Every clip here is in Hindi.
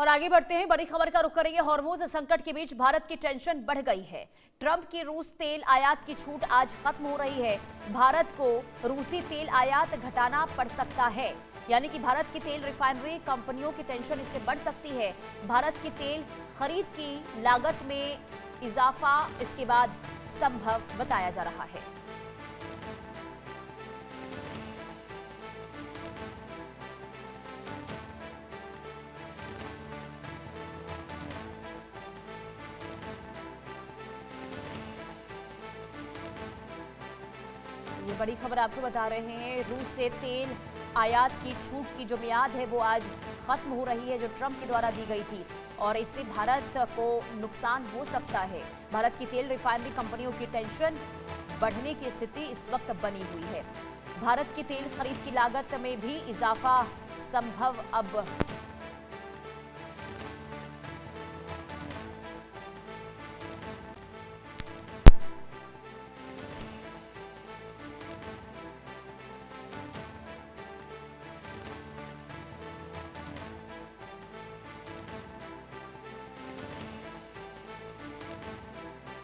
और आगे बढ़ते हैं, बड़ी खबर का रुख करेंगे। हॉर्मोज संकट के बीच भारत की टेंशन बढ़ गई है। ट्रंप की रूस तेल आयात की छूट आज खत्म हो रही है। भारत को रूसी तेल आयात घटाना पड़ सकता है, यानी कि भारत की तेल रिफाइनरी कंपनियों की टेंशन इससे बढ़ सकती है। भारत की तेल खरीद की लागत में इजाफा इसके बाद संभव बताया जा रहा है। ये बड़ी खबर आपको बता रहे हैं। रूस से तेल आयात की छूट की जो मियाद है वो आज खत्म हो रही है, जो ट्रंप के द्वारा दी गई थी, और इससे भारत को नुकसान हो सकता है। भारत की तेल रिफाइनरी कंपनियों की टेंशन बढ़ने की स्थिति इस वक्त बनी हुई है। भारत की तेल खरीद की लागत में भी इजाफा संभव अब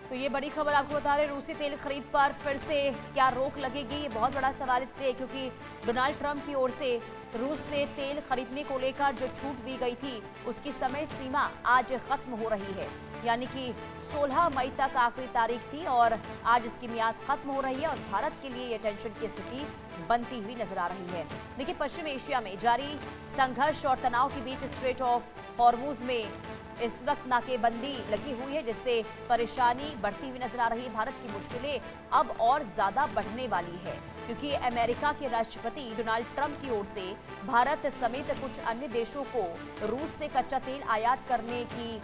तो ये बड़ी खबर आपको बता रहे, रूसी तेल खरीद पर फिर से क्या रोक लगेगी? ये बहुत बड़ा सवाल इसलिए क्योंकि डोनाल्ड ट्रंप की ओर से रूस से तेल खरीदने को लेकर जो छूट दी गई थी उसकी समय सीमा आज खत्म हो रही है, यानी कि 16 मई तक आखिरी तारीख थी और आज इसकी मियाद खत्म हो रही है और भारत के लिए ये टेंशन की स्थिति बनती हुई नजर आ रही है। देखिए, पश्चिम एशिया में जारी संघर्ष और तनाव के बीच स्ट्रेट ऑफ हॉर्मुज में इस वक्त नाकेबंदी लगी हुई है, जिससे परेशानी बढ़ती हुई नजर आ रही है। भारत की मुश्किलें अब और ज्यादा बढ़ने वाली है क्योंकि अमेरिका के राष्ट्रपति डोनाल्ड ट्रंप की ओर से भारत समेत कुछ अन्य देशों को रूस से कच्चा तेल आयात करने की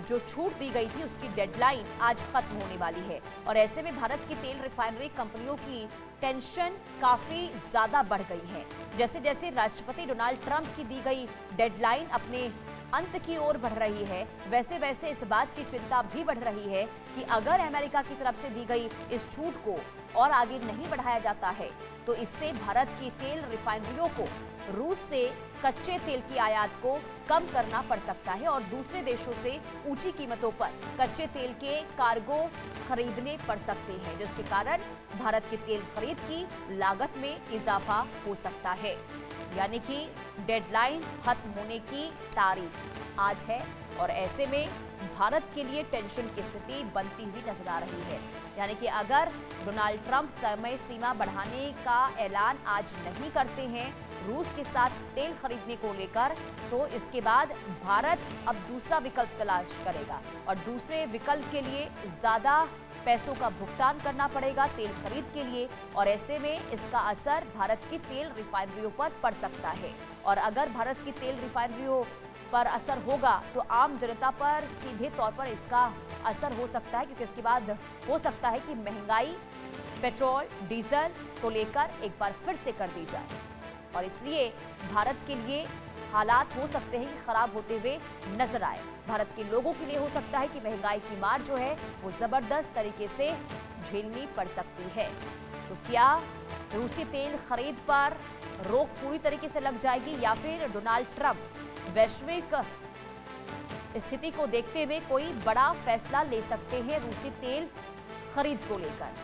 जो छूट दी गई थी उसकी डेडलाइन आज खत्म होने वाली है। और ऐसे में भारत की तेल रिफाइनरी कंपनियों की टेंशन काफी ज्यादा बढ़ गई है। जैसे जैसे राष्ट्रपति डोनाल्ड ट्रंप की दी गई डेडलाइन अपने अंत की ओर बढ़ रही है, वैसे वैसे इस बात की चिंता भी बढ़ रही है कि अगर अमेरिका की तरफ से दी गई इस छूट को और आगे नहीं बढ़ाया जाता है तो इससे भारत की तेल रिफाइनरियों को रूस से कच्चे तेल की आयात को कम करना पड़ सकता है और दूसरे देशों से ऊंची कीमतों पर कच्चे तेल के कार्गो खरीदने पड़ सकते हैं, जिसके कारण भारत की तेल खरीद की लागत में इजाफा हो सकता है। यानी कि डेडलाइन खत्म होने की तारीख आज है और ऐसे में भारत के लिए टेंशन की स्थिति बनती हुई नजर आ रही है। यानी कि अगर डोनाल्ड ट्रंप समय सीमा बढ़ाने का ऐलान आज नहीं करते हैं रूस के साथ तेल खरीदने को लेकर, तो इसके बाद भारत अब दूसरा विकल्प तलाश करेगा और दूसरे विकल्प के लिए ज्यादा पैसों का भुगतान करना पड़ेगा तेल खरीद के लिए, और ऐसे में इसका असर भारत की तेल रिफाइनरियों पर पड़ सकता है। और अगर भारत की तेल रिफाइनरियों पर असर होगा तो आम जनता पर सीधे तौर पर इसका असर हो सकता है, क्योंकि इसके बाद हो सकता है कि महंगाई पेट्रोल डीजल को लेकर एक बार फिर से कर दी जाए और इसलिए भारत के लिए हालात हो सकते हैं कि खराब होते हुए नजर आए। भारत के लोगों के लिए हो सकता है कि महंगाई की मार जो है वो जबरदस्त तरीके से झेलनी पड़ सकती है। तो क्या रूसी तेल खरीद पर रोक पूरी तरीके से लग जाएगी या फिर डोनाल्ड ट्रंप वैश्विक स्थिति को देखते हुए कोई बड़ा फैसला ले सकते हैं रूसी तेल खरीद को लेकर?